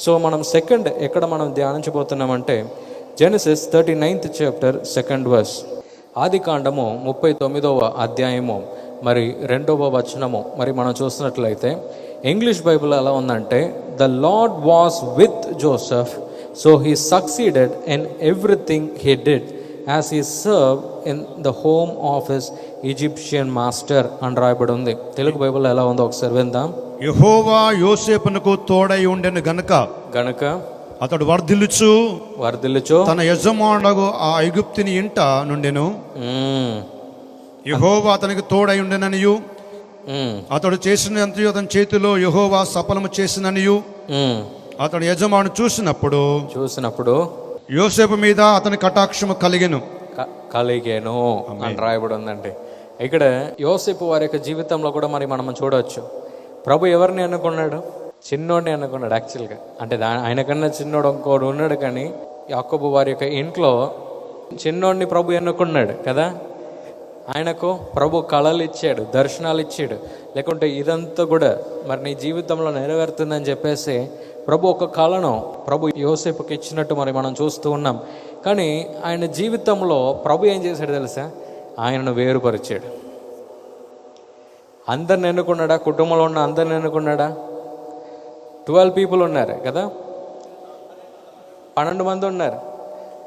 So మనం second ఎక్కడ మనం ధ్యానించబోతున్నామంటే Genesis 39th chapter 2nd verse. ఆది కాండము 39వ అధ్యాయము మరి 2వ వచనము మరి మనం చూసినట్లయితే ఇంగ్లీష్ బైబిల్ ఎలా ఉందంటే, the lord was with Joseph so he succeeded in everything he did as he serve in the home of his Egyptian master అని రాయబడి ఉంది. తెలుగు బైబిల్ ఎలా ఉందో ఒకసారి విందాం. యెహోవా యోసేపునకు తోడై ఉండెను గనుక అతడు వర్ధిల్లుచు తన యజమానుడు ఆ ఐగుప్తుని ఇంట నుండెను. యెహోవా అతనికి తోడై ఉండెననియు అతడు చేసినంతయు అతని చేతిలో యెహోవా సఫలము చేసిననియు అతడు యజమాను చూసినప్పుడు యోసేపు మీద అతని కటాక్షము కలిగెను అని రాయబడి ఉందండి. ఇక్కడ యోసేపు వారి యొక్క జీవితంలో కూడా మరి మనం చూడవచ్చు, ప్రభు ఎవరిని అనుకున్నాడు? చిన్నోడిని అనుకున్నాడు యాక్చువల్గా. అంటే ఆయనకన్నా చిన్నోడు ఇంకోడు ఉన్నాడు, కానీ యాకోబు వారి యొక్క ఇంట్లో చిన్నోడిని ప్రభు ఎన్నుకున్నాడు కదా. ఆయనకు ప్రభు కళలు ఇచ్చాడు, దర్శనాలు ఇచ్చాడు. లేకుంటే ఇదంతా కూడా మరి నీ జీవితంలో నెరవేరుతుందని చెప్పేసి ప్రభు ఒక కళను ప్రభు యోసేపుకి ఇచ్చినట్టు మరి మనం చూస్తూ ఉన్నాం. కానీ ఆయన జీవితంలో ప్రభు ఏం చేశాడు తెలుసా? ఆయనను వేరుపరిచాడు. అందరిని ఎన్నుకున్నాడా? కుటుంబంలో ఉన్న అందరిని ఎన్నుకున్నాడా? 12 people ఉన్నారు కదా, 12 మంది ఉన్నారు.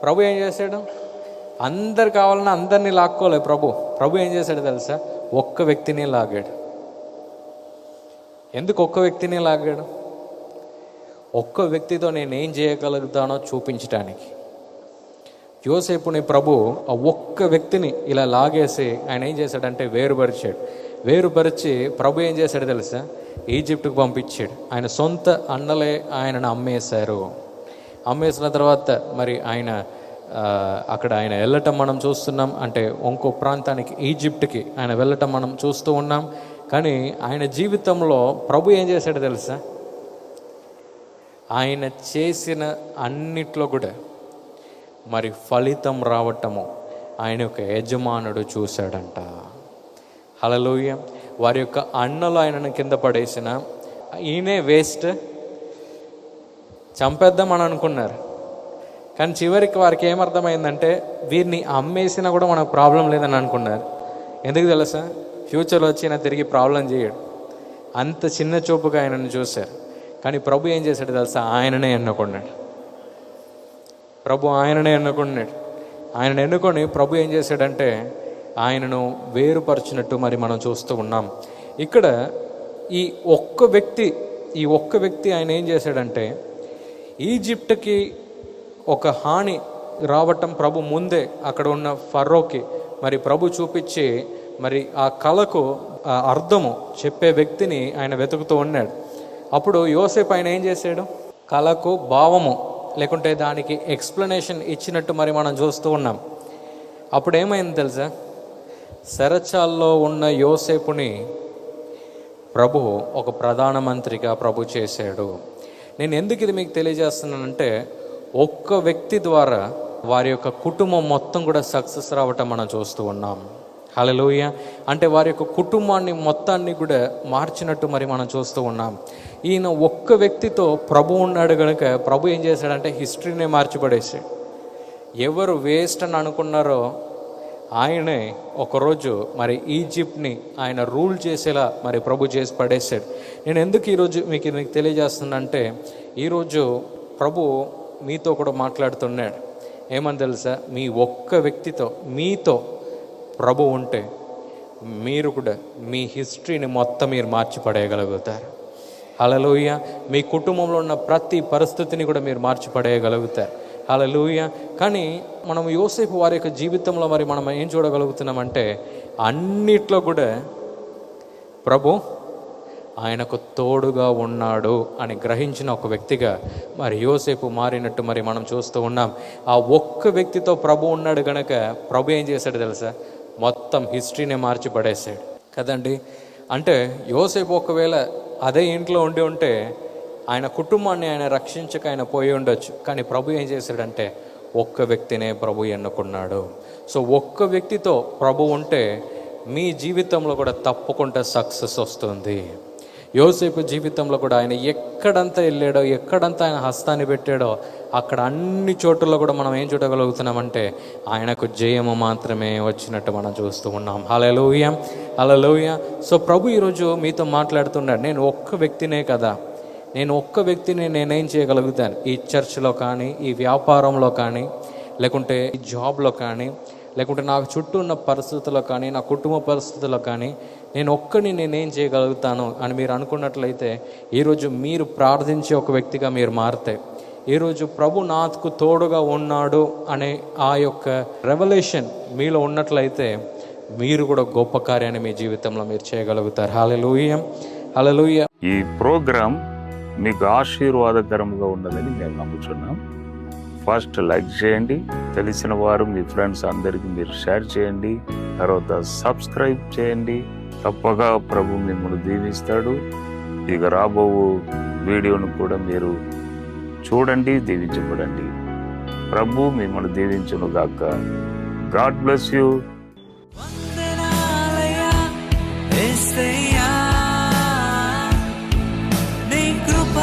ప్రభు ఏం చేశాడు? అందరు కావాలన్నా అందరినీ లాక్కోలే ప్రభు ఏం చేశాడు తెలుసా? ఒక్క వ్యక్తిని లాగాడు. ఎందుకు ఒక్క వ్యక్తిని లాగాడు? ఒక్క వ్యక్తితో నేనేం చేయగలుగుతానో చూపించడానికి. యోసేపుని ప్రభు ఆ ఒక్క వ్యక్తిని ఇలా లాగేసి ఆయన ఏం చేశాడంటే వేరుపరిచి ప్రభు ఏం చేశాడు తెలుసా? ఈజిప్ట్కి పంపించాడు. ఆయన సొంత అన్నలే ఆయనను అమ్మేసిన తర్వాత మరి ఆయన అక్కడ ఆయన వెళ్ళటం మనం చూస్తున్నాం. అంటే ఇంకో ప్రాంతానికి, ఈజిప్ట్కి ఆయన వెళ్ళటం మనం చూస్తూ ఉన్నాం. కానీ ఆయన జీవితంలో ప్రభు ఏం చేశాడు తెలుసా? ఆయన చేసిన అన్నిట్లో కూడా మరి ఫలితం రావటము ఆయన యొక్క యజమానుడు చూశాడంట. హల్లెలూయా. వారి యొక్క అన్నలు ఆయనను కింద పడేసిన ఈయనే వేస్ట్, చంపేద్దామని అనుకున్నారు. కానీ చివరికి వారికి ఏమర్థమైందంటే వీరిని అమ్మేసినా కూడా మనకు ప్రాబ్లం లేదని అనుకున్నారు. ఎందుకు తెలుసా? ఫ్యూచర్లో వచ్చి ఆయన తిరిగి ప్రాబ్లం చేయడు. అంత చిన్న చూపుగా ఆయనను చూశారు. కానీ ప్రభు ఏం చేశాడు తెలుసా? ఆయననే ఎన్నుకున్నాడు. ఆయనను ఎన్నుకొని ప్రభు ఏం చేశాడంటే ఆయనను వేరుపరిచినట్టు మరి మనం చూస్తూ ఉన్నాం. ఇక్కడ ఈ ఒక్క వ్యక్తి ఆయన ఏం చేశాడంటే, ఈజిప్ట్కి ఒక హాని రావటం ప్రభు ముందే అక్కడ ఉన్న ఫరోకి మరి ప్రభు చూపించి మరి ఆ కళకు అర్థము చెప్పే వ్యక్తిని ఆయన వెతుకుతూ ఉన్నాడు. అప్పుడు యోసేపు ఆయన ఏం చేశాడు? కళకు భావము లేకుంటే దానికి ఎక్స్ప్లెనేషన్ ఇచ్చినట్టు మరి మనం చూస్తూ ఉన్నాం. అప్పుడు ఏమైంది తెలుసా? సెరచాల్లో ఉన్న యోసేపుని ప్రభు ఒక ప్రధానమంత్రిగా ప్రభు చేశాడు. నేను ఎందుకు ఇది మీకు తెలియజేస్తున్నానంటే, ఒక్క వ్యక్తి ద్వారా వారి యొక్క కుటుంబం మొత్తం కూడా సక్సెస్ రావటం మనం చూస్తూ ఉన్నాం. హల్లెలూయా. అంటే వారి యొక్క కుటుంబాన్ని మొత్తాన్ని కూడా మార్చినట్టు మరి మనం చూస్తూ ఉన్నాం. ఈయన ఒక్క వ్యక్తితో ప్రభు ఉన్నాడు కనుక ప్రభు ఏం చేశాడంటే హిస్టరీనే మార్చిపడేసాడు. ఎవరు వేస్ట్ అని అనుకున్నారో ఆయనే ఒకరోజు మరి ఈజిప్ట్ని ఆయన రూల్ చేసేలా మరి ప్రభు చేసి పడేశాడు. నేను ఎందుకు ఈరోజు మీకు తెలియజేస్తున్నా, ఈరోజు ప్రభు మీతో కూడా మాట్లాడుతున్నాడు. ఏమని తెలుసా? మీ ఒక్క వ్యక్తితో మీతో ప్రభు ఉంటే మీరు కూడా మీ హిస్టరీని మొత్తం మీరు మార్చిపడేయగలుగుతారు. హల్లెలూయా. మీ కుటుంబంలో ఉన్న ప్రతి పరిస్థితిని కూడా మీరు మార్చిపడేయగలుగుతారు. హల్లెలూయా. కానీ మనం యోసేపు వారి యొక్క జీవితంలో మరి మనం ఏం చూడగలుగుతున్నామంటే, అన్నిట్లో కూడా ప్రభు ఆయనకు తోడుగా ఉన్నాడు అని గ్రహించిన ఒక వ్యక్తిగా మరి యోసేపు మారినట్టు మరి మనం చూస్తూ ఉన్నాం. ఆ ఒక్క వ్యక్తితో ప్రభు ఉన్నాడు గనక ప్రభు ఏం చేశాడు తెలుసా? మొత్తం హిస్టరీనే మార్చి పడేశాడు కదండి. అంటే యోసేపు ఒకవేళ అదే ఇంట్లో ఉంటే ఆయన కుటుంబాన్ని ఆయన రక్షించక ఆయన పోయి ఉండొచ్చు. కానీ ప్రభు ఏం చేశాడంటే ఒక్క వ్యక్తినే ప్రభు ఎన్నుకున్నాడు. సో ఒక్క వ్యక్తితో ప్రభు ఉంటే మీ జీవితంలో కూడా తప్పకుండా సక్సెస్ వస్తుంది. యోసేపు జీవితంలో కూడా ఆయన ఎక్కడంతా వెళ్ళాడో, ఎక్కడంతా ఆయన హస్తాన్ని పెట్టాడో అక్కడ అన్ని చోట్లలో కూడా మనం ఏం చూడగలుగుతున్నామంటే ఆయనకు జయము మాత్రమే వచ్చినట్టు మనం చూస్తూ ఉన్నాం. హల్లెలూయా, హల్లెలూయా. సో ప్రభు ఈరోజు మీతో మాట్లాడుతున్నాడు, నేను ఒక్క వ్యక్తినే కదా, నేను ఒక్క వ్యక్తిని నేనేం చేయగలుగుతాను, ఈ చర్చ్లో కానీ, ఈ వ్యాపారంలో కానీ, లేకుంటే ఈ జాబ్లో కానీ, లేకుంటే నాకు చుట్టూ ఉన్న పరిస్థితుల్లో కానీ, నా కుటుంబ పరిస్థితుల్లో కానీ నేను ఒక్కడిని నేనేం చేయగలుగుతాను అని మీరు అనుకున్నట్లయితే ఈరోజు మీరు ప్రార్థించే ఒక వ్యక్తిగా మీరు మారితే, ఈరోజు ప్రభు నాకు తోడుగా ఉన్నాడు అనే ఆ యొక్క రెవల్యూషన్ మీలో ఉన్నట్లయితే మీరు కూడా గొప్ప కార్యాన్ని మీ జీవితంలో మీరు చేయగలుగుతారు. హల్లెలూయా, హల్లెలూయా. ఈ ప్రోగ్రాం మీకు ఆశీర్వాదకరంగా ఉన్నదని మేము నమ్ముతున్నాం. ఫస్ట్ లైక్ చేయండి, తెలిసిన వారు మీ ఫ్రెండ్స్ అందరికీ మీరు షేర్ చేయండి, తర్వాత సబ్స్క్రైబ్ చేయండి. తప్పగా ప్రభు మిమ్మల్ని దీవిస్తాడు. ఇక రాబో వీడియోను కూడా మీరు చూడండి, దీవించబడండి. ప్రభు మిమ్మల్ని దీవించును గాక. God bless you. నీ కృప